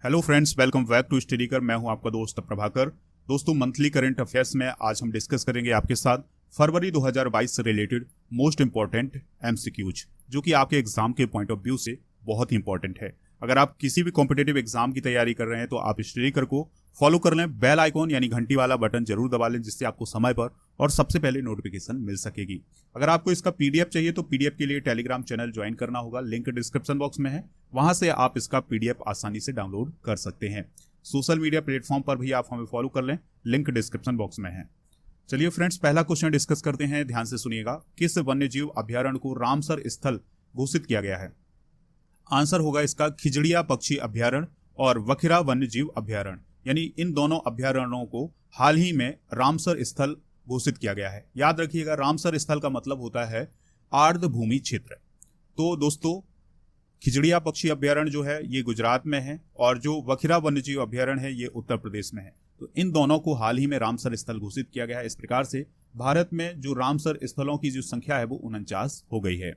Hello friends, welcome back to study कर। मैं हूं आपका दोस्त प्रभाकर। दोस्तों, मंथली करंट अफेयर्स में आज हम डिस्कस करेंगे आपके साथ फरवरी 2022 से रिलेटेड मोस्ट इंपॉर्टेंट एमसीक्यूज, जो कि आपके एग्जाम के पॉइंट ऑफ व्यू से बहुत ही इंपॉर्टेंट है। अगर आप किसी भी कॉम्पिटेटिव एग्जाम की तैयारी कर रहे हैं तो आप स्टडी कर को फॉलो कर लें, बेल आइकॉन यानी घंटी वाला बटन जरूर दबा लें, जिससे आपको समय पर और सबसे पहले नोटिफिकेशन मिल सकेगी। अगर आपको इसका पीडीएफ चाहिए तो पीडीएफ के लिए टेलीग्राम चैनल ज्वाइन करना होगा, लिंक डिस्क्रिप्शन बॉक्स में है, वहां से आप इसका पीडीएफ आसानी से डाउनलोड कर सकते हैं। सोशल मीडिया प्लेटफॉर्म पर भी आप हमें फॉलो कर लें, लिंक डिस्क्रिप्शन बॉक्स में है। चलिए फ्रेंड्स, पहला क्वेश्चन डिस्कस करते हैं, ध्यान से सुनिएगा। किस वन्यजीव अभ्यारण्य को रामसर स्थल घोषित किया गया है? आंसर होगा इसका खिजड़िया पक्षी अभ्यारण्य और वखिरा वन्यजीव अभ्यारण्य, यानी इन दोनों अभ्यारण्यों को हाल ही में रामसर स्थल घोषित किया गया है। याद रखिएगा, रामसर स्थल का मतलब होता है आर्द्रभूमि क्षेत्र। तो दोस्तों, खिजड़िया पक्षी अभ्यारण्य जो है ये गुजरात में है और जो वखिरा वन्यजीव अभ्यारण्य है ये उत्तर प्रदेश में है। तो इन दोनों को हाल ही में रामसर स्थल घोषित किया गया है। इस प्रकार से भारत में जो रामसर स्थलों की जो संख्या है वो 49 हो गई है।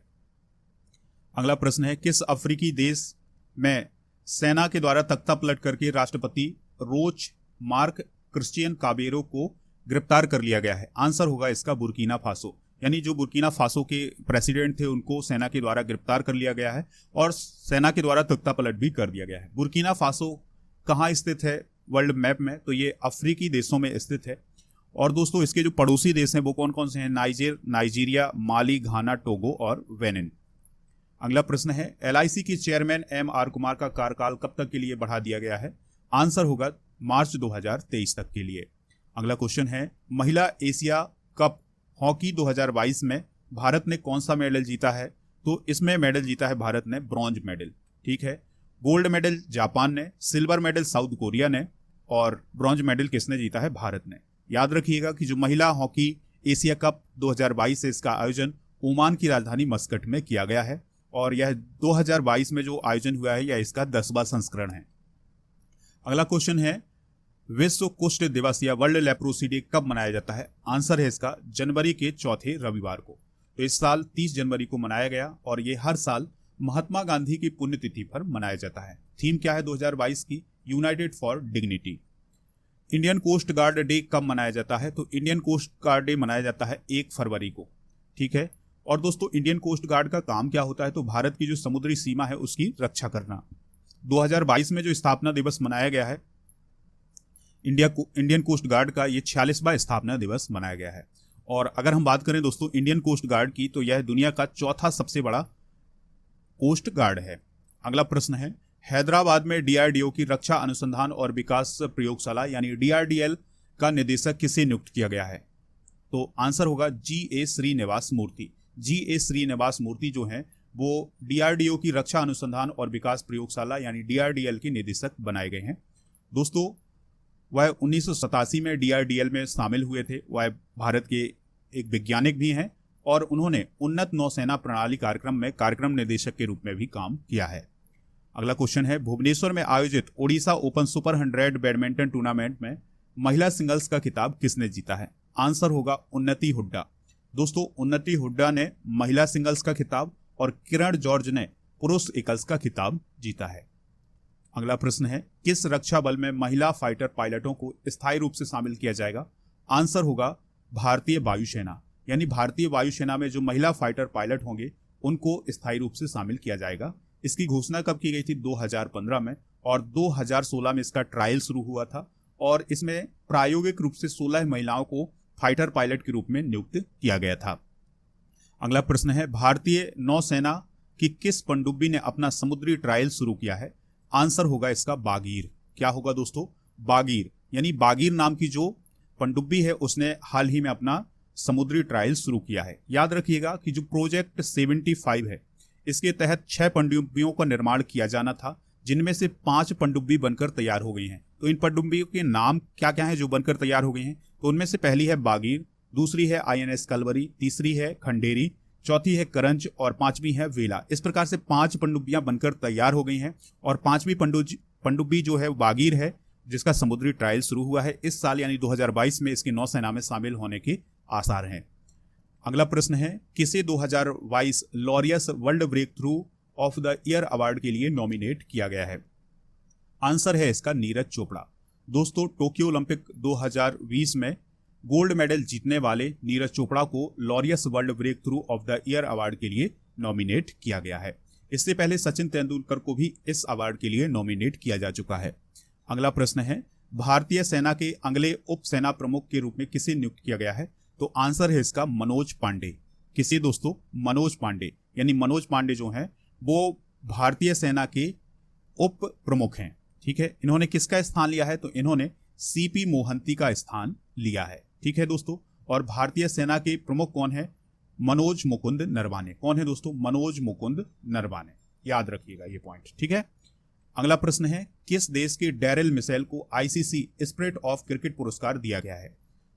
अगला प्रश्न है, किस अफ्रीकी देश में सेना के द्वारा तख्ता पलट करके राष्ट्रपति रोच मार्क क्रिश्चियन काबेरो को गिरफ्तार कर लिया गया है? आंसर होगा इसका बुर्किना फासो, यानी जो बुर्किना फासो के प्रेसिडेंट थे उनको सेना के द्वारा गिरफ्तार कर लिया गया है और सेना के द्वारा तख्ता पलट भी कर दिया गया है। बुर्किना फासो कहाँ स्थित है वर्ल्ड मैप में? तो ये अफ्रीकी देशों में स्थित है। और दोस्तों, इसके जो पड़ोसी देश हैं वो कौन कौन से हैं? नाइजीरिया, माली, घाना, टोगो और बेनिन। अगला प्रश्न है, एलआईसी के चेयरमैन एम.आर. कुमार का कार्यकाल कब तक के लिए बढ़ा दिया गया है? आंसर होगा मार्च 2023 तक के लिए। अगला क्वेश्चन है, महिला एशिया कप हॉकी 2022 में भारत ने कौन सा मेडल जीता है? तो इसमें मेडल जीता है भारत ने ब्रॉन्ज मेडल। ठीक है, गोल्ड मेडल जापान ने, सिल्वर मेडल साउथ कोरिया ने और ब्रॉन्ज मेडल किसने जीता है? भारत ने। याद रखिएगा कि जो महिला हॉकी एशिया कप 2022 है इसका आयोजन ओमान की राजधानी मस्कट में किया गया है और यह 2022 में जो आयोजन हुआ है यह इसका 10वां संस्करण है। अगला क्वेश्चन है, विश्व कुष्ठ दिवस या वर्ल्ड लेप्रोसी डे कब मनाया जाता है? आंसर है इसका जनवरी के चौथे रविवार को। तो इस साल 30 जनवरी को मनाया गया और ये हर साल महात्मा गांधी की पुण्यतिथि पर मनाया जाता है। थीम क्या है 2022 की? United for dignity. Indian coast guard day कब मनाया जाता है? तो इंडियन कोस्ट गार्ड डे मनाया जाता है 1 फरवरी को। ठीक है, और दोस्तों, इंडियन कोस्ट गार्ड का काम क्या होता है? तो भारत की जो समुद्री सीमा है उसकी रक्षा करना। 2022 में जो स्थापना दिवस मनाया गया है इंडियन कोस्ट गार्ड का, ये 46वां स्थापना दिवस मनाया गया है। और अगर हम बात करें दोस्तों इंडियन कोस्ट गार्ड की, तो यह दुनिया का चौथा सबसे बड़ा कोस्ट गार्ड है। अगला प्रश्न है, हैदराबाद में डीआरडीओ की रक्षा अनुसंधान और विकास प्रयोगशाला यानी डीआरडीएल का निदेशक किसे नियुक्त किया गया है? तो आंसर होगा जी.ए. श्रीनिवास मूर्ति। जी.ए. श्रीनिवास मूर्ति जो है वो डीआरडीओ की रक्षा अनुसंधान और विकास प्रयोगशाला यानी डीआरडीएल के निदेशक बनाए गए हैं। दोस्तों, वह 1987 में डीआरडीएल में शामिल हुए थे। वह भारत के एक वैज्ञानिक भी हैं और उन्होंने उन्नत नौसेना प्रणाली कार्यक्रम में कार्यक्रम निदेशक के रूप में भी काम किया है। अगला क्वेश्चन है, भुवनेश्वर में आयोजित Odisha open super 100 badminton tournament में महिला सिंगल्स का खिताब किसने जीता है? आंसर होगा उन्नति हुड्डा। दोस्तों, उन्नति हुड्डा ने महिला सिंगल्स का खिताब और किरण जॉर्ज ने पुरुष एकल्स का खिताब जीता है। अगला प्रश्न है, किस रक्षा बल में महिला फाइटर पायलटों को स्थायी रूप से शामिल किया जाएगा? आंसर होगा भारतीय वायुसेना, यानी भारतीय वायुसेना में जो महिला फाइटर पायलट होंगे उनको स्थायी रूप से शामिल किया जाएगा। इसकी घोषणा कब की गई थी? 2015 में, और 2016 में इसका ट्रायल शुरू हुआ था और इसमें प्रायोगिक रूप से 16 महिलाओं को फाइटर पायलट के रूप में नियुक्त किया गया था। अगला प्रश्न है, भारतीय नौसेना की किस पनडुब्बी ने अपना समुद्री ट्रायल शुरू किया है? आंसर होगा इसका बागीर। क्या होगा दोस्तों? बागीर, यानी बागीर नाम की जो पनडुब्बी है उसने हाल ही में अपना समुद्री ट्रायल शुरू किया है। याद रखिएगा कि जो प्रोजेक्ट 75 है इसके तहत 6 पनडुब्बियों का निर्माण किया जाना था, जिनमें से 5 पनडुब्बी बनकर तैयार हो गई हैं। तो इन पनडुब्बियों के नाम क्या क्या हैं जो बनकर तैयार हो गई हैं? तो उनमें से पहली है बागीर, दूसरी है INS कलवरी, तीसरी है खंडेरी, चौथी है करंज और 5वीं है वेला। इस प्रकार से 5 पनडुब्बियां बनकर तैयार हो गई हैं और 5वीं पनडुब्बी जो है बागीर है, जिसका समुद्री ट्रायल शुरू हुआ है इस साल यानी 2022 में इसकी नौसेना में शामिल होने के आसार हैं। अगला प्रश्न है, किसे 2022 Laureus world breakthrough of the year award के लिए नॉमिनेट किया गया है? आंसर है इसका नीरज चोपड़ा। दोस्तों टोक्यो ओलंपिक 2020 में गोल्ड मेडल जीतने वाले नीरज चोपड़ा को Laureus world breakthrough of the year award के लिए नॉमिनेट किया गया है। इससे पहले सचिन तेंदुलकर को भी इस अवार्ड के लिए नॉमिनेट किया जा चुका है। अगला प्रश्न है, भारतीय सेना के अगले उप सेना प्रमुख के रूप में किसे नियुक्त किया गया है? तो आंसर है इसका मनोज पांडे। किसे दोस्तों? मनोज पांडे। यानी मनोज पांडे जो हैं वो भारतीय सेना के उप प्रमुख हैं। ठीक है, इन्होंने किसका स्थान लिया है? तो इन्होंने सीपी मोहंती का स्थान लिया है। ठीक है दोस्तों, और भारतीय सेना के प्रमुख कौन है? मनोज मुकुंद नरवाने। कौन है दोस्तों? मनोज मुकुंद नरवाने। याद रखिएगा ये पॉइंट। ठीक है, अगला प्रश्न है, किस देश के डैरेल मिशेल को आईसीसी स्पिरिट ऑफ क्रिकेट पुरस्कार दिया गया है?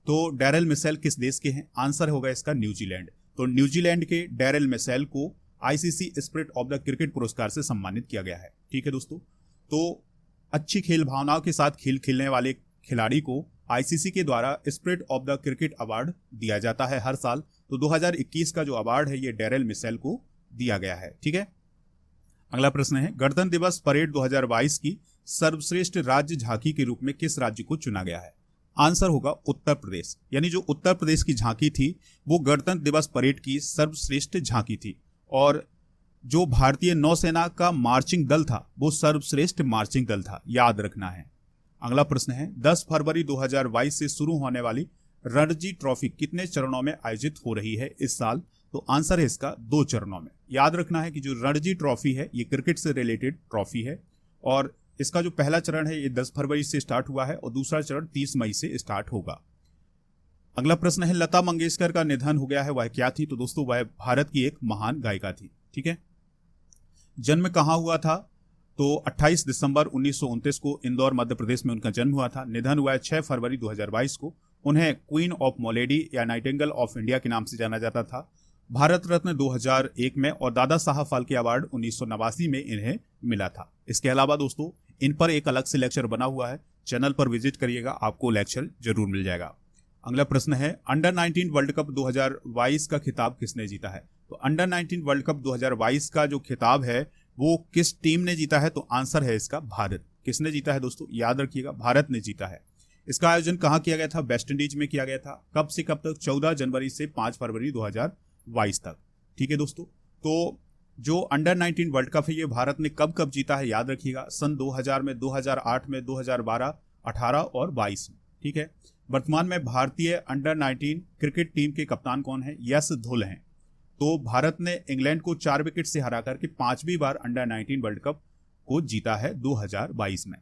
तो डैरेल मिशेल किस देश के हैं? आंसर होगा इसका न्यूजीलैंड। तो न्यूजीलैंड के डैरेल मिशेल को ICC spirit of the cricket पुरस्कार से सम्मानित किया गया है। ठीक है दोस्तों, तो अच्छी खेल भावनाओं के साथ खेल खेलने वाले खिलाड़ी को आईसीसी के द्वारा spirit of the cricket award दिया जाता है हर साल। तो 2021 का जो अवार्ड है ये डैरेल मिशेल को दिया गया है। ठीक है, अगला प्रश्न है, गणतंत्र दिवस परेड 2022 की सर्वश्रेष्ठ राज्य झांकी के रूप में किस राज्य को चुना गया है? आंसर होगा उत्तर प्रदेश। यानी जो उत्तर प्रदेश की झांकी थी वो गणतंत्र दिवस परेड की सर्वश्रेष्ठ झांकी थी, और जो भारतीय नौसेना का मार्चिंग दल था वो सर्वश्रेष्ठ मार्चिंग दल था। याद रखना है। अगला प्रश्न है, 10 फरवरी 2022 से शुरू होने वाली रणजी ट्रॉफी कितने चरणों में आयोजित हो रही है इस साल? तो आंसर है इसका 2 चरणों में। याद रखना है कि जो रणजी ट्रॉफी है ये क्रिकेट से रिलेटेड ट्रॉफी है, और इसका जो पहला चरण है ये 10 फरवरी से स्टार्ट हुआ है और दूसरा चरण 30 मई से स्टार्ट होगा। अगला प्रश्न है, लता मंगेशकर का निधन हो गया है, वह क्या थी? तो दोस्तों वह भारत की एक महान गायिका थी। ठीक है, जन्म कहाँ हुआ था? तो 28 दिसंबर 1929 को इंदौर मध्य प्रदेश में उनका जन्म हुआ था। निधन हुआ है 6 फरवरी 2022 को। उन्हें क्वीन ऑफ मोलेडी या नाइटिंगेल ऑफ इंडिया के नाम से जाना जाता था। भारत रत्न 2001 में और दादा साहब फाल्के अवार्ड 1989 में इन्हें मिला था। इसके अलावा दोस्तों इन पर एक अलग से लेक्चर बना हुआ है, चैनल पर विजिट करिएगा, आपको लेक्चर जरूर मिल जाएगा। अगला प्रश्न है, अंडर 19 वर्ल्ड कप 2022 का खिताब किसने जीता है? तो अंडर 19 वर्ल्ड कप 2022 का जो खिताब है वो किस टीम ने जीता है? तो आंसर है इसका भारत। किसने जीता है दोस्तों? याद रखिएगा, भारत ने जीता है। इसका आयोजन कहाँ किया गया था? वेस्ट इंडीज में किया गया था। कब से कब तक? 14 जनवरी से 5 फरवरी 2022 तक। ठीक है दोस्तों, तो जो अंडर 19 वर्ल्ड कप है ये भारत ने कब कब जीता है? याद रखिएगा, सन 2000 में, 2008 में, 2012, 18 और 22 में। ठीक है, वर्तमान में भारतीय अंडर 19 क्रिकेट टीम के कप्तान कौन है? यश धुल हैं। तो भारत ने इंग्लैंड को 4 विकेट से हरा करके 5वीं बार अंडर 19 वर्ल्ड कप को जीता है 2022 में।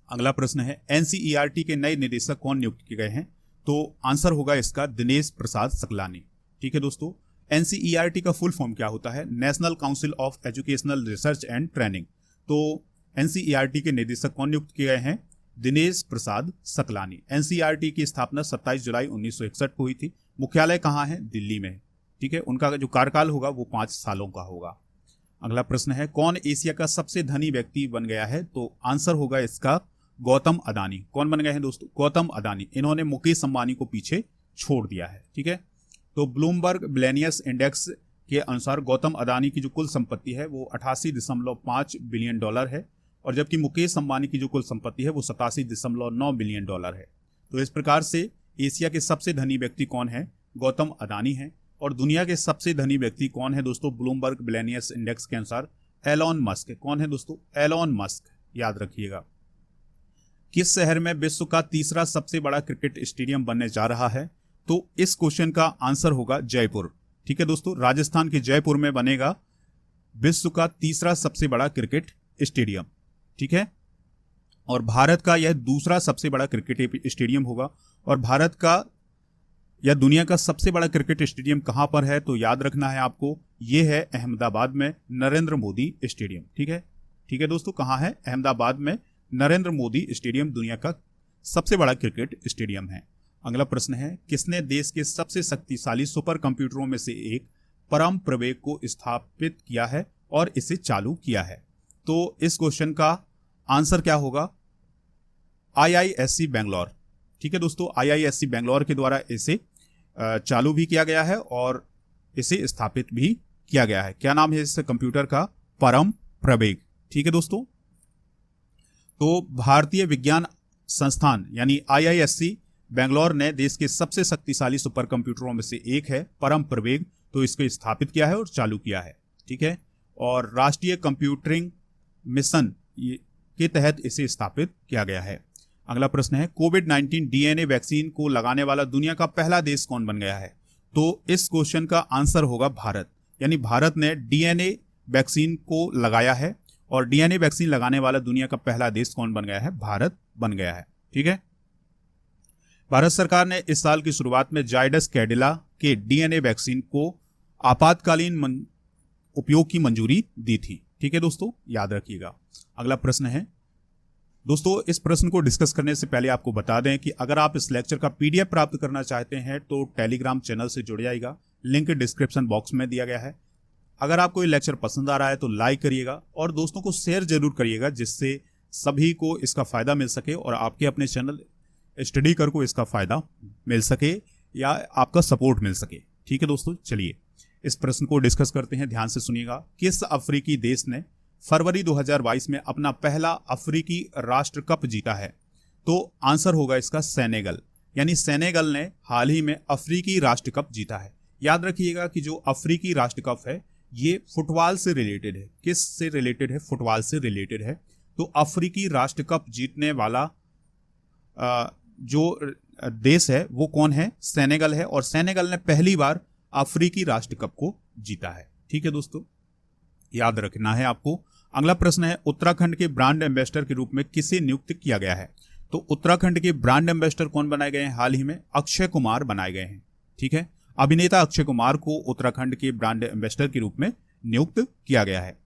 अगला प्रश्न है, एनसीईआरटी के नए निदेशक कौन नियुक्त किए गए हैं? तो आंसर होगा इसका दिनेश प्रसाद सकलानी। ठीक है दोस्तों, एनसीईआरटी का फुल फॉर्म क्या होता है? National council of educational research and training. तो एनसीईआरटी के निदेशक कौन नियुक्त किए गए हैं? दिनेश प्रसाद सकलानी। एनसीईआरटी की स्थापना 27 जुलाई 1961 को हुई थी। मुख्यालय कहाँ है? दिल्ली में। ठीक है, उनका जो कार्यकाल होगा वो 5 सालों का होगा। अगला प्रश्न है, कौन एशिया का सबसे धनी व्यक्ति बन गया है? तो आंसर होगा इसका गौतम अदानी। कौन बन गए हैं दोस्तों? गौतम अदानी। इन्होंने मुकेश अंबानी को पीछे छोड़ दिया है। ठीक है, तो ब्लूमबर्ग बिलियनियर्स इंडेक्स के अनुसार गौतम अदानी की जो कुल संपत्ति है वो 88.5 बिलियन डॉलर है, और जबकि मुकेश अंबानी की जो कुल संपत्ति है वो 87.9 बिलियन डॉलर है। तो इस प्रकार से एशिया के सबसे धनी व्यक्ति कौन है? गौतम अदानी है। और दुनिया के सबसे धनी व्यक्ति कौन है दोस्तों? ब्लूमबर्ग बिलियनियर्स इंडेक्स के अनुसार एलोन मस्क। कौन है दोस्तों? Elon Musk. याद रखिएगा। किस शहर में विश्व का तीसरा सबसे बड़ा क्रिकेट स्टेडियम बनने जा रहा है? तो इस क्वेश्चन का आंसर होगा जयपुर। ठीक है दोस्तों, राजस्थान के जयपुर में बनेगा विश्व का तीसरा सबसे बड़ा क्रिकेट स्टेडियम। ठीक है, और भारत का यह दूसरा सबसे बड़ा क्रिकेट स्टेडियम होगा। और भारत का या दुनिया का सबसे बड़ा क्रिकेट स्टेडियम कहां पर है? तो याद रखना है आपको, यह है अहमदाबाद में नरेंद्र मोदी स्टेडियम। ठीक है दोस्तों, कहां है? अहमदाबाद में नरेंद्र मोदी स्टेडियम दुनिया का सबसे बड़ा क्रिकेट स्टेडियम है। अगला प्रश्न है, किसने देश के सबसे शक्तिशाली सुपर कंप्यूटरों में से एक परम प्रवेग को स्थापित किया है और इसे चालू किया है? तो इस क्वेश्चन का आंसर क्या होगा? IISc बेंगलोर। ठीक है दोस्तों, IISc बेंगलोर के द्वारा इसे चालू भी किया गया है और इसे स्थापित भी किया गया है। क्या नाम है इस कंप्यूटर का? परम प्रवेग। ठीक है दोस्तों, तो भारतीय विज्ञान संस्थान यानी IISc बेंगलोर ने देश के सबसे शक्तिशाली सुपर कंप्यूटरों में से एक है परम प्रवेग, तो इसको स्थापित किया है और चालू किया है। ठीक है, और राष्ट्रीय कंप्यूटिंग मिशन के तहत इसे स्थापित किया गया है। अगला प्रश्न है कोविड-19 DNA वैक्सीन को लगाने वाला दुनिया का पहला देश कौन बन गया है? तो इस क्वेश्चन का आंसर होगा भारत, यानी भारत ने DNA वैक्सीन को लगाया है और DNA वैक्सीन लगाने वाला दुनिया का पहला देश कौन बन गया है? भारत बन गया है। ठीक है, भारत सरकार ने इस साल की शुरुआत में जायडस कैडिला के DNA वैक्सीन को आपातकालीन उपयोग की मंजूरी दी थी। ठीक है दोस्तों, याद रखिएगा। अगला प्रश्न है दोस्तों, इस प्रश्न को डिस्कस करने से पहले आपको बता दें कि अगर आप इस लेक्चर का PDF प्राप्त करना चाहते हैं तो टेलीग्राम चैनल से जुड़ जाइएगा, लिंक डिस्क्रिप्शन बॉक्स में दिया गया है। अगर आपको ये लेक्चर पसंद आ रहा है तो लाइक करिएगा और दोस्तों को शेयर जरूर करिएगा, जिससे सभी को इसका फायदा मिल सके और आपके अपने चैनल स्टडी कर को इसका फायदा मिल सके या आपका सपोर्ट मिल सके। ठीक है दोस्तों, चलिए इस प्रश्न को डिस्कस करते हैं, ध्यान से सुनिएगा। किस अफ्रीकी देश ने फरवरी 2022 में अपना पहला अफ्रीकी राष्ट्र कप जीता है? तो आंसर होगा इसका सेनेगल, यानी सेनेगल ने हाल ही में अफ्रीकी राष्ट्र कप जीता है। याद रखिएगा कि जो अफ्रीकी राष्ट्र कप है ये फुटबॉल से रिलेटेड है। किस से रिलेटेड है? फुटबॉल से रिलेटेड है। तो अफ्रीकी राष्ट्र कप जीतने वाला जो देश है वो कौन है? सेनेगल है, और सेनेगल ने पहली बार अफ्रीकी राष्ट्र कप को जीता है। ठीक है दोस्तों, याद रखना है आपको। अगला प्रश्न है उत्तराखंड के ब्रांड एम्बेसडर के रूप में किसे नियुक्त किया गया है? तो उत्तराखंड के ब्रांड एम्बेसडर कौन बनाए गए हैं? हाल ही में अक्षय कुमार बनाए गए हैं। ठीक है, अभिनेता अक्षय कुमार को उत्तराखंड के ब्रांड एम्बेसडर के रूप में नियुक्त किया गया है।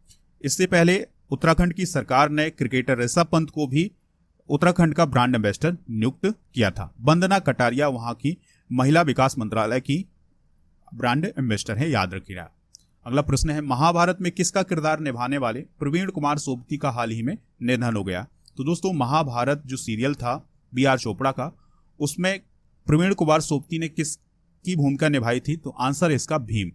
इससे पहले उत्तराखंड की सरकार ने क्रिकेटर ऋषभ पंत को भी उत्तराखंड का ब्रांड एम्बेसडर नियुक्त किया था। वंदना कटारिया वहां की महिला विकास मंत्रालय की ब्रांड एम्बेसडर है, याद रखिएगा। अगला प्रश्न है महाभारत में किसका किरदार निभाने वाले प्रवीण कुमार सोबती का हाल ही में निधन हो गया? तो दोस्तों महाभारत जो सीरियल था BR चोपड़ा का, उसमें प्रवीण कुमार सोबती ने किसकी भूमिका निभाई थी? तो आंसर इसका भीम।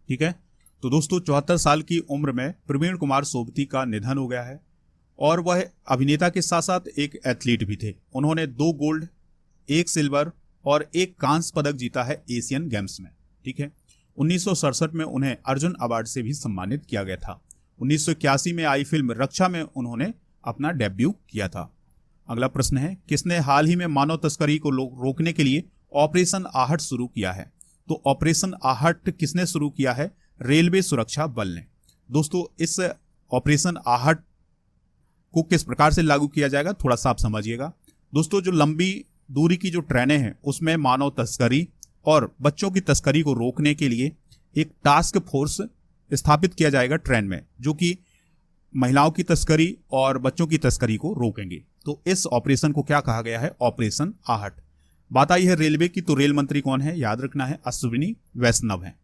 ठीक है, तो दोस्तों 74 साल की उम्र में प्रवीण कुमार सोबती का निधन हो गया है और वह अभिनेता के साथ साथ एक एथलीट भी थे। उन्होंने 2 गोल्ड, 1 सिल्वर और 1 कांस्य पदक जीता है एशियन गेम्स में। ठीक है, 1967 में उन्हें अर्जुन अवार्ड से भी सम्मानित किया गया था। 1981 में आई फिल्म रक्षा में उन्होंने अपना डेब्यू किया था। अगला प्रश्न है किसने हाल ही में मानव तस्करी को रोकने के लिए ऑपरेशन आहट शुरू किया है? तो ऑपरेशन आहट किसने शुरू किया है? रेलवे सुरक्षा बल ने। दोस्तों इस ऑपरेशन आहट को किस प्रकार से लागू किया जाएगा थोड़ा सा आप समझिएगा। दोस्तों जो लंबी दूरी की जो ट्रेनें हैं उसमें मानव तस्करी और बच्चों की तस्करी को रोकने के लिए एक टास्क फोर्स स्थापित किया जाएगा ट्रेन में, जो कि महिलाओं की तस्करी और बच्चों की तस्करी को रोकेंगे। तो इस ऑपरेशन को क्या कहा गया है? ऑपरेशन आहट। बात आई है रेलवे की, तो रेल मंत्री कौन है? याद रखना है अश्विनी वैष्णव है।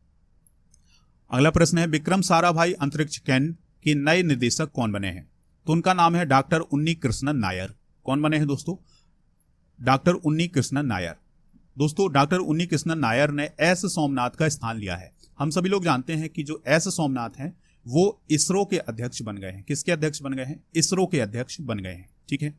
अगला प्रश्न है विक्रम साराभाई अंतरिक्ष केंद्र के नए निदेशक कौन बने हैं? तो उनका नाम है डॉक्टर उन्नी कृष्णन नायर। कौन बने हैं दोस्तों? डॉक्टर उन्नी कृष्णन नायर। दोस्तों डॉक्टर उन्नी कृष्णन नायर ने एस सोमनाथ का स्थान लिया है। हम सभी लोग जानते हैं कि जो एस सोमनाथ हैं वो इसरो के अध्यक्ष बन गए हैं। किसके अध्यक्ष बन गए हैं? इसरो के अध्यक्ष बन गए हैं। ठीक है,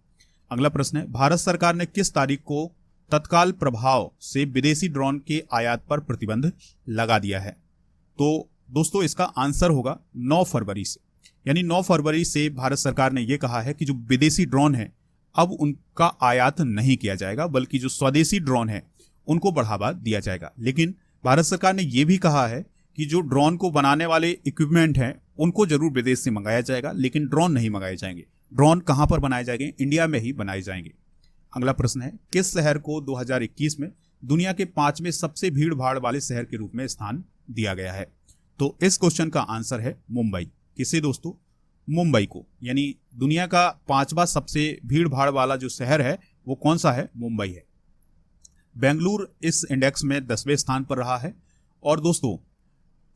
अगला प्रश्न है भारत सरकार ने किस तारीख को तत्काल प्रभाव से विदेशी ड्रोन के आयात पर प्रतिबंध लगा दिया है? तो दोस्तों इसका आंसर होगा 9 फरवरी से, यानी 9 फरवरी से भारत सरकार ने यह कहा है कि जो विदेशी ड्रोन है अब उनका आयात नहीं किया जाएगा, बल्कि जो स्वदेशी ड्रोन है उनको बढ़ावा दिया जाएगा। लेकिन भारत सरकार ने यह भी कहा है कि जो ड्रोन को बनाने वाले इक्विपमेंट हैं उनको जरूर विदेश से मंगाया जाएगा, लेकिन ड्रोन नहीं मंगाए जाएंगे। ड्रोन कहां पर बनाए जाएंगे? इंडिया में ही बनाए जाएंगे। अगला प्रश्न है किस शहर को 2021 में दुनिया के 5वें सबसे भीड़ भाड़ वाले शहर के रूप में स्थान दिया गया है? तो इस क्वेश्चन का आंसर है मुंबई। किसे दोस्तों? मुंबई को, यानी दुनिया का 5वां सबसे भीड़ भाड़ वाला जो शहर है वो कौन सा है? मुंबई है। बेंगलुरु इस इंडेक्स में 10वें स्थान पर रहा है। और दोस्तों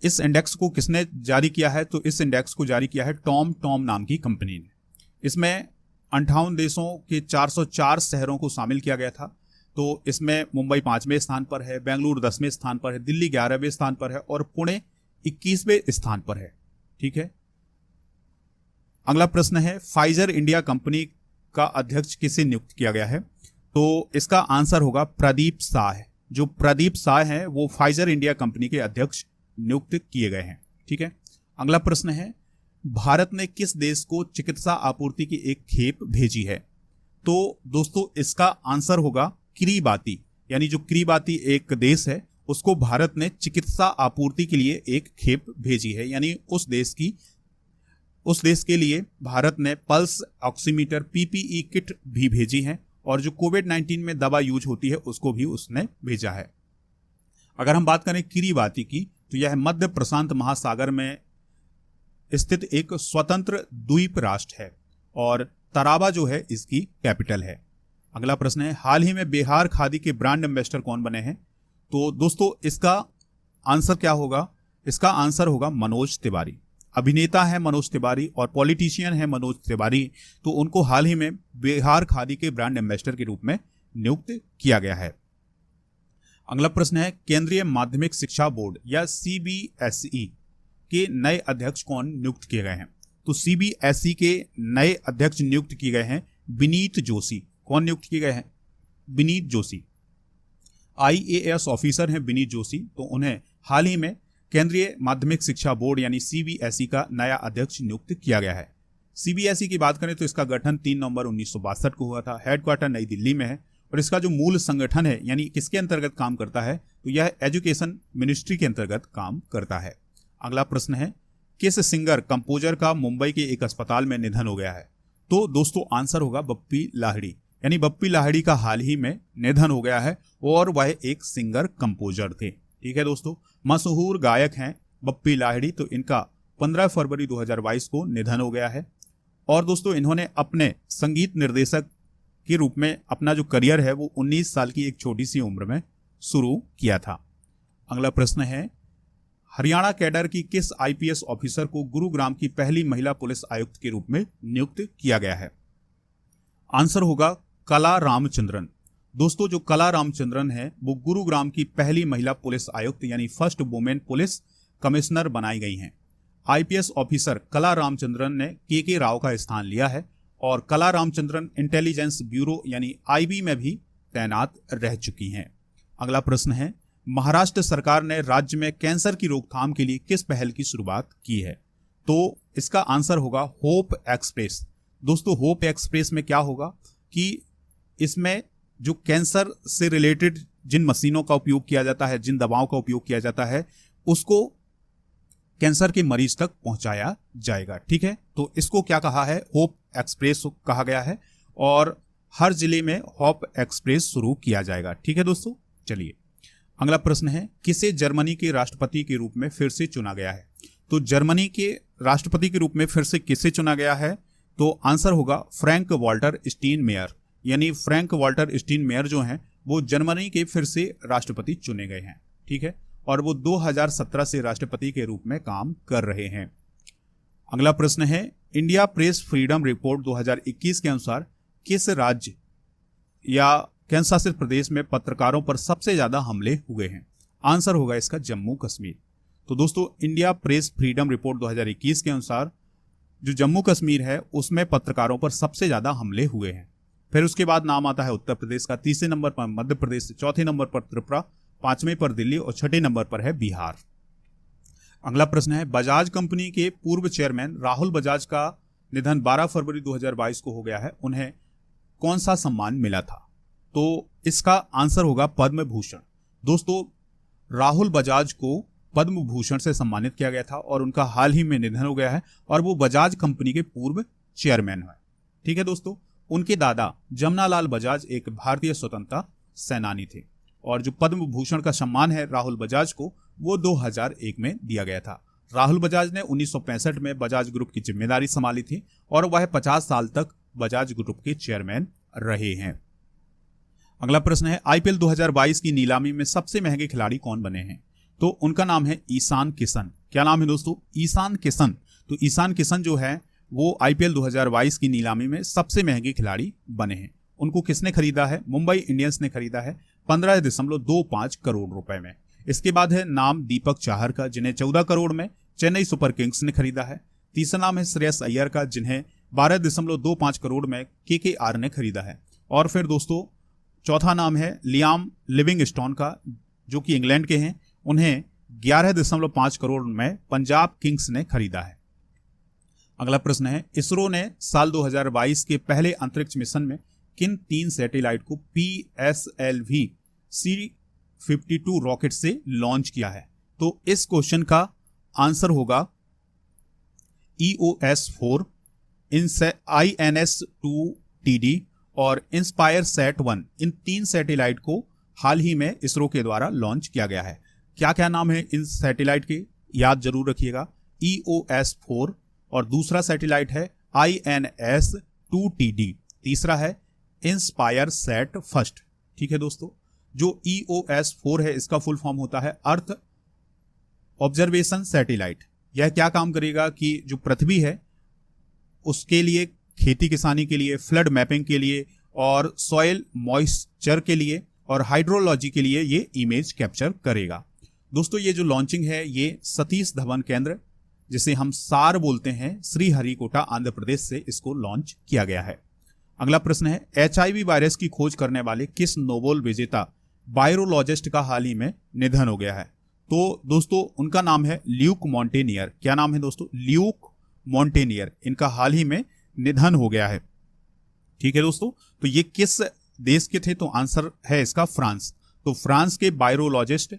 इस इंडेक्स को किसने जारी किया है? तो इस इंडेक्स को जारी किया है टॉम नाम की कंपनी ने। इसमें 58 देशों के 404 शहरों को शामिल किया गया था। तो इसमें मुंबई 5वें स्थान पर है, बेंगलुरु 10वें स्थान पर है, दिल्ली 11वें स्थान पर है और पुणे 21वें स्थान पर है। ठीक है, अगला प्रश्न है फाइजर इंडिया कंपनी का अध्यक्ष किसे नियुक्त किया गया है? तो इसका आंसर होगा प्रदीप शाह। जो प्रदीप शाह हैं वो फाइजर इंडिया कंपनी के अध्यक्ष नियुक्त किए गए हैं। ठीक है, अगला प्रश्न है, भारत ने किस देश को चिकित्सा आपूर्ति की एक खेप भेजी है? तो दोस्तों इसका आंसर होगा किरीबाती, यानी जो किरीबाती एक देश है उसको भारत ने चिकित्सा आपूर्ति के लिए एक खेप भेजी है, यानी उस देश के लिए भारत ने पल्स ऑक्सीमीटर पीपीई किट भी भेजी है, और जो कोविड-19 में दवा यूज होती है उसको भी उसने भेजा है। अगर हम बात करें किरीबाती की, तो यह मध्य प्रशांत महासागर में स्थित एक स्वतंत्र द्वीप राष्ट्र है और तराबा जो है इसकी कैपिटल है। अगला प्रश्न है, हाल ही में बिहार खादी के ब्रांड एम्बेसडर कौन बने हैं? तो दोस्तों इसका आंसर क्या होगा? इसका आंसर होगा मनोज तिवारी। अभिनेता है मनोज तिवारी और पॉलिटिशियन है मनोज तिवारी, तो उनको हाल ही में बिहार खादी के ब्रांड एम्बेसडर के रूप में नियुक्त किया गया है। अगला प्रश्न है, केंद्रीय माध्यमिक शिक्षा बोर्ड या सीबीएसई के नए अध्यक्ष कौन नियुक्त किए गए हैं? तो सीबीएसई के नए अध्यक्ष नियुक्त किए गए हैं विनीत जोशी। कौन नियुक्त किए गए हैं? विनीत जोशी। आईएएस ऑफिसर हैं विनीत जोशी, तो उन्हें हाल ही में केंद्रीय माध्यमिक शिक्षा बोर्ड यानी सीबीएसई का नया अध्यक्ष नियुक्त किया गया है। सीबीएसई की बात करें तो इसका गठन 3 नवंबर 1962 को हुआ था। हेडक्वार्टर नई दिल्ली में है और इसका जो मूल संगठन है यानी किसके अंतर्गत काम करता है, तो यह एजुकेशन मिनिस्ट्री के अंतर्गत काम करता है। अगला प्रश्न है, किस सिंगर कंपोजर का मुंबई के एक अस्पताल में निधन हो गया है? तो दोस्तों आंसर होगा बप्पी लाहिड़ी, यानी बप्पी लाहिड़ी का हाल ही में निधन हो गया है और वह एक सिंगर कंपोजर थे। ठीक है दोस्तों, मशहूर गायक हैं बप्पी लाहिड़ी, तो इनका 15 फरवरी 2022 को निधन हो गया है। और दोस्तों इन्होंने अपने संगीत निर्देशक के रूप में अपना जो करियर है वो 19 साल की एक छोटी सी उम्र में शुरू किया था। अगला प्रश्न है, हरियाणा कैडर की किस आईपीएस ऑफिसर को गुरुग्राम की पहली महिला पुलिस आयुक्त के रूप में नियुक्त किया गया है? आंसर होगा कला रामचंद्रन। दोस्तों जो कला रामचंद्रन है वो गुरुग्राम की पहली महिला पुलिस आयुक्त यानी फर्स्ट वुमेन पुलिस कमिश्नर बनाई गई हैं। आईपीएस ऑफिसर कला रामचंद्रन ने के राव का स्थान लिया है और कला रामचंद्रन इंटेलिजेंस ब्यूरो यानी आईबी में भी तैनात रह चुकी हैं। अगला प्रश्न है, महाराष्ट्र सरकार ने राज्य में कैंसर की रोकथाम के लिए किस पहल की शुरुआत की है? तो इसका आंसर होगा होप एक्सप्रेस। दोस्तों होप एक्सप्रेस में क्या होगा कि इसमें जो कैंसर से रिलेटेड जिन मशीनों का उपयोग किया जाता है, जिन दवाओं का उपयोग किया जाता है, उसको कैंसर के मरीज तक पहुंचाया जाएगा। ठीक है, तो इसको क्या कहा है? होप एक्सप्रेस कहा गया है और हर जिले में होप एक्सप्रेस शुरू किया जाएगा। ठीक है दोस्तों, चलिए अगला प्रश्न है, किसे जर्मनी के राष्ट्रपति के रूप में फिर से चुना गया है? तो जर्मनी के राष्ट्रपति के रूप में फिर से किसे चुना गया है? तो आंसर होगा फ्रैंक वॉल्टर स्टीनमेयर, यानी फ्रैंक वॉल्टर स्टीनमेयर जो हैं वो जर्मनी के फिर से राष्ट्रपति चुने गए हैं। ठीक है, और वो 2017 से राष्ट्रपति के रूप में काम कर रहे हैं। अगला प्रश्न है, इंडिया प्रेस फ्रीडम रिपोर्ट 2021 के अनुसार किस राज्य या केंद्र शासित प्रदेश में पत्रकारों पर सबसे ज्यादा हमले हुए हैं? आंसर होगा इसका जम्मू कश्मीर। तो दोस्तों इंडिया प्रेस फ्रीडम रिपोर्ट 2021 के अनुसार जो जम्मू कश्मीर है उसमें पत्रकारों पर सबसे ज्यादा हमले हुए हैं। फिर उसके बाद नाम आता है उत्तर प्रदेश का, तीसरे नंबर पर मध्य प्रदेश, चौथे नंबर पर त्रिपुरा, पांचवें पर दिल्ली और छठे नंबर पर है बिहार। अगला प्रश्न है, बजाज कंपनी के पूर्व चेयरमैन राहुल बजाज का निधन 12 फरवरी 2022 को हो गया है। उन्हें कौन सा सम्मान मिला था? तो इसका आंसर होगा पद्म भूषण। दोस्तों राहुल बजाज को पद्म भूषण से सम्मानित किया गया था और उनका हाल ही में निधन हो गया है और वो बजाज कंपनी के पूर्व चेयरमैन है। ठीक है दोस्तों, उनके दादा जमनालाल बजाज एक भारतीय स्वतंत्रता सेनानी थे और जो पद्म भूषण का सम्मान है राहुल बजाज को वो 2001 में दिया गया था। राहुल बजाज ने 1965 में बजाज ग्रुप की जिम्मेदारी संभाली थी और वह 50 साल तक बजाज ग्रुप के चेयरमैन रहे हैं। अगला प्रश्न है, आईपीएल 2022 की नीलामी में सबसे महंगे खिलाड़ी कौन बने हैं? तो उनका नाम है ईशान किशन। क्या नाम है दोस्तों? ईशान किशन। तो ईशान किशन जो है वो आईपीएल 2022 की नीलामी में सबसे महंगे खिलाड़ी बने हैं। उनको किसने खरीदा है? मुंबई इंडियंस ने खरीदा है 15.25 करोड़ रुपए में। इसके बाद है नाम दीपक चाहर का, जिन्हें 14 करोड़ में चेन्नई सुपर किंग्स ने खरीदा है। तीसरा नाम है श्रेयस अय्यर का, जिन्हें 12.25 करोड़ में KKR ने खरीदा है। और फिर दोस्तों चौथा नाम है लियाम लिविंगस्टोन का, जो कि इंग्लैंड के हैं। उन्हें 11.5 करोड़ में पंजाब किंग्स ने खरीदा है। अगला प्रश्न है, इसरो ने साल 2022 के पहले अंतरिक्ष मिशन में किन 3 सैटेलाइट को PSLV C-52 रॉकेट से लॉन्च किया है? तो इस क्वेश्चन का आंसर होगा EOS-4, INS-2TD और इंस्पायर सैट-1। इन 3 सैटेलाइट को हाल ही में इसरो के द्वारा लॉन्च किया गया है। क्या क्या नाम है इन सैटेलाइट के, याद जरूर रखिएगा। EOS-4 और दूसरा सैटेलाइट है INS-2TD, तीसरा है इंस्पायर सैट फर्स्ट। ठीक है दोस्तों, जो EOS-4 है इसका फुल फॉर्म होता है अर्थ ऑब्जर्वेशन सैटेलाइट। यह क्या काम करेगा कि जो पृथ्वी है उसके लिए, खेती किसानी के लिए, फ्लड मैपिंग के लिए और सॉइल मॉइस्चर के लिए और हाइड्रोलॉजी के लिए ये इमेज कैप्चर करेगा। दोस्तों ये जो लॉन्चिंग है ये सतीश धवन केंद्र, जिसे हम सार बोलते हैं, श्रीहरिकोटा आंध्र प्रदेश से इसको लॉन्च किया गया है। अगला प्रश्न है, HIV वायरस की खोज करने वाले किस नोबेल विजेता वायरोलॉजिस्ट का हाल ही में निधन हो गया है? तो दोस्तों उनका नाम है ल्यूक मॉन्टेनियर। क्या नाम है दोस्तों? Luke Montagnier. इनका हाल ही में निधन हो गया है। ठीक है दोस्तों, तो ये किस देश के थे? तो आंसर है इसका फ्रांस। तो फ्रांस के वायरोलॉजिस्ट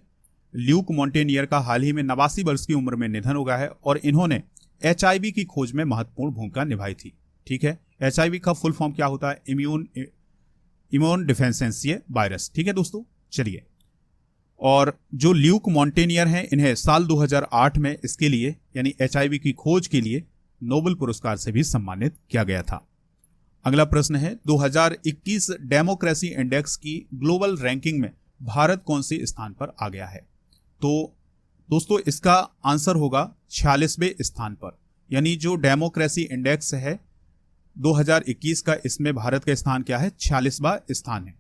ल्यूक मॉन्टेनियर का हाल ही में 89 वर्ष की उम्र में निधन हो गया है और इन्होंने HIV की खोज में महत्वपूर्ण भूमिका निभाई थी। ठीक है, HIV का फुल फॉर्म क्या होता है? Immune deficiency virus. ठीक है दोस्तों, चलिए। और जो ल्यूक मॉन्टेनियर हैं इन्हें साल 2008 में इसके लिए यानी HIV की खोज के लिए नोबेल पुरस्कार से भी सम्मानित किया गया था। अगला प्रश्न है, 2021 डेमोक्रेसी इंडेक्स की ग्लोबल रैंकिंग में भारत कौन से स्थान पर आ गया है? तो दोस्तों इसका आंसर होगा 46वें स्थान पर। यानी जो डेमोक्रेसी इंडेक्स है 2021 का, इसमें भारत का स्थान क्या है? 46वां स्थान है।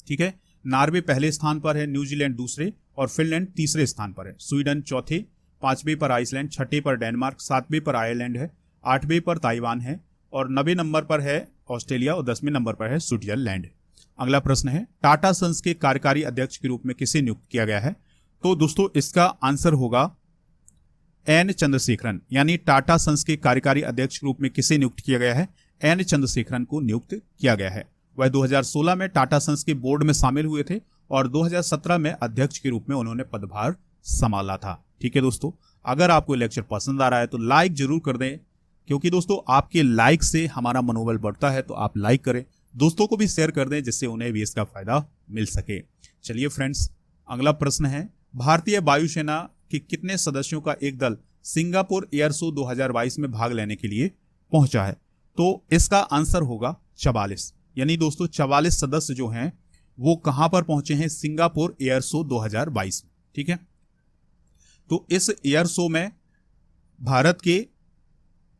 ठीक है, नॉर्वे पहले स्थान पर है, न्यूजीलैंड दूसरे और फिनलैंड तीसरे स्थान पर है, स्वीडन चौथे, 5वें पर आइसलैंड, 6ठे पर डेनमार्क, 7वें पर आयरलैंड है, 8वें पर ताइवान है और 90वें नंबर पर है ऑस्ट्रेलिया और 10वें नंबर पर है स्विट्जरलैंड। अगला प्रश्न है, टाटा सन्स के कार्यकारी अध्यक्ष के रूप में किसे नियुक्त किया गया है? तो दोस्तों इसका आंसर होगा एन चंद्रशेखरन। यानी टाटा सन्स के कार्यकारी अध्यक्ष के रूप में किसे नियुक्त किया गया है? एन चंद्रशेखरन को नियुक्त किया गया है। वह 2016 में टाटा सन्स के बोर्ड में शामिल हुए थे और 2017 में अध्यक्ष के रूप में उन्होंने पदभार संभाला था। ठीक है दोस्तों, अगर आपको लेक्चर पसंद आ रहा है तो लाइक जरूर कर दें, क्योंकि दोस्तों आपके लाइक से हमारा मनोबल बढ़ता है। तो आप लाइक करें, दोस्तों को भी शेयर कर दें जिससे उन्हें भी इसका फायदा मिल सके। चलिए फ्रेंड्स, अगला प्रश्न है, भारतीय वायुसेना के कितने सदस्यों का एक दल सिंगापुर एयर शो 2022 में भाग लेने के लिए पहुंचा है? तो इसका आंसर होगा 44। यानी दोस्तों 44 सदस्य जो हैं वो कहां पर पहुंचे हैं? सिंगापुर एयर शो 2022 में। ठीक है, तो इस एयर शो में भारत के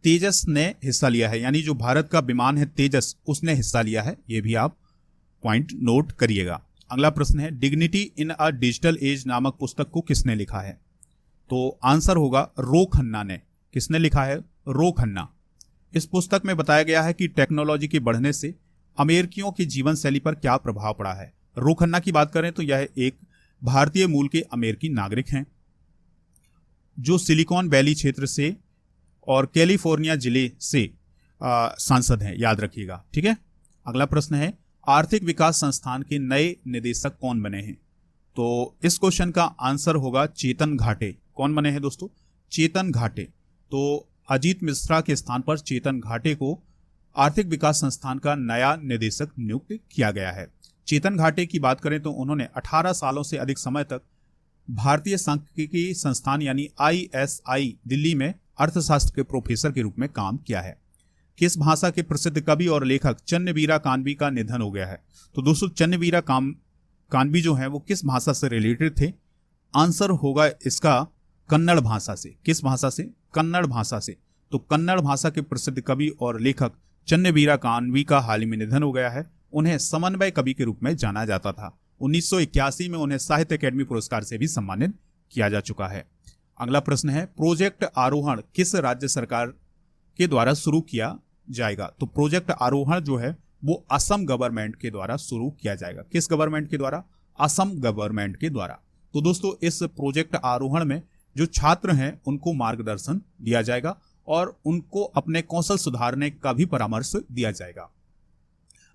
तेजस ने हिस्सा लिया है। यानी जो भारत का विमान है तेजस, उसने हिस्सा लिया है। ये भी आप पॉइंट नोट करिएगा। अगला प्रश्न है, dignity in a digital age नामक पुस्तक को किसने लिखा है? तो आंसर होगा रो खन्ना ने। किसने लिखा है? रो खन्ना। इस पुस्तक में बताया गया है कि टेक्नोलॉजी के बढ़ने से अमेरिकियों की जीवन शैली पर क्या प्रभाव पड़ा है। रो खन्ना की बात करें तो यह एक भारतीय मूल के अमेरिकी नागरिक हैं जो सिलिकॉन वैली क्षेत्र से और कैलिफोर्निया जिले से सांसद हैं, याद रखिएगा। ठीक है, अगला प्रश्न है, आर्थिक विकास संस्थान के नए निदेशक कौन बने हैं? तो इस क्वेश्चन का आंसर होगा चेतन घाटे। कौन बने हैं दोस्तों? चेतन घाटे। तो अजीत मिश्रा के स्थान पर चेतन घाटे को आर्थिक विकास संस्थान का नया निदेशक नियुक्त किया गया है। चेतन घाटे की बात करें तो उन्होंने 18 सालों से अधिक समय तक भारतीय सांख्यिकी संस्थान यानी ISI दिल्ली में अर्थशास्त्र के प्रोफेसर के रूप में काम किया है। किस भाषा के प्रसिद्ध कवि और लेखक चन्नवीरा कानवी का निधन हो गया है? तो दोस्तों चन्नवीरा कानवी जो है वो किस भाषा से रिलेटेड थे? आंसर होगा इसका कन्नड़ भाषा से। किस भाषा से? कन्नड़ भाषा से। तो कन्नड़ भाषा के प्रसिद्ध कवि और लेखक चन्नवीरा कानवी का हाल ही में निधन हो गया है। उन्हें समन्वय कवि के रूप में जाना जाता था। 1981 में उन्हें साहित्य अकेडमी पुरस्कार से भी सम्मानित किया जा चुका है। अगला प्रश्न है, प्रोजेक्ट आरोहण किस राज्य सरकार के द्वारा शुरू किया जाएगा। तो प्रोजेक्ट आरोहण जो है वो असम गवर्नमेंट के द्वारा शुरू किया जाएगा। किस गवर्नमेंट के द्वारा? असम गवर्नमेंट के द्वारा। तो दोस्तों इस प्रोजेक्ट आरोहण में जो छात्र हैं उनको मार्गदर्शन दिया जाएगा और उनको अपने कौशल सुधारने का भी परामर्श दिया जाएगा।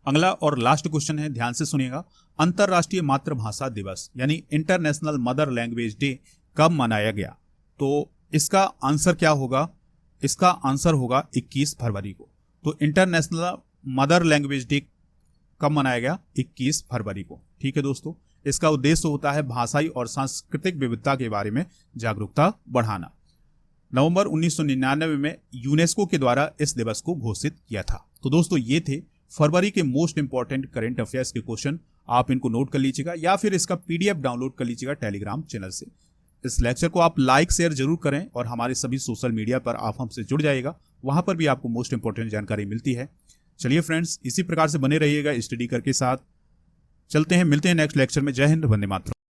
अगला और लास्ट क्वेश्चन है, ध्यान से सुनिएगा। अंतरराष्ट्रीय मातृभाषा दिवस यानी इंटरनेशनल मदर लैंग्वेज डे कब मनाया गया? तो इसका आंसर क्या होगा? इसका आंसर होगा 21 फरवरी को। तो इंटरनेशनल मदर लैंग्वेज डे कब मनाया गया? 21 फरवरी को। ठीक है दोस्तों, इसका उद्देश्य होता है भाषाई और सांस्कृतिक विविधता के बारे में जागरूकता बढ़ाना। नवंबर 1999 में यूनेस्को के द्वारा इस दिवस को घोषित किया था। तो दोस्तों ये थे फरवरी के मोस्ट इंपॉर्टेंट करंट अफेयर्स के क्वेश्चन। आप इनको नोट कर लीजिएगा या फिर इसका पीडीएफ डाउनलोड कर लीजिएगा टेलीग्राम चैनल से। इस लेक्चर को आप लाइक शेयर जरूर करें और हमारे सभी सोशल मीडिया पर आप हमसे जुड़ जाइएगा, वहां पर भी आपको मोस्ट इंपॉर्टेंट जानकारी मिलती है। चलिए फ्रेंड्स, इसी प्रकार से बने रहिएगा स्टडी करके साथ। चलते हैं, मिलते हैं नेक्स्ट लेक्चर में। जय हिंद, वंदे मातरम।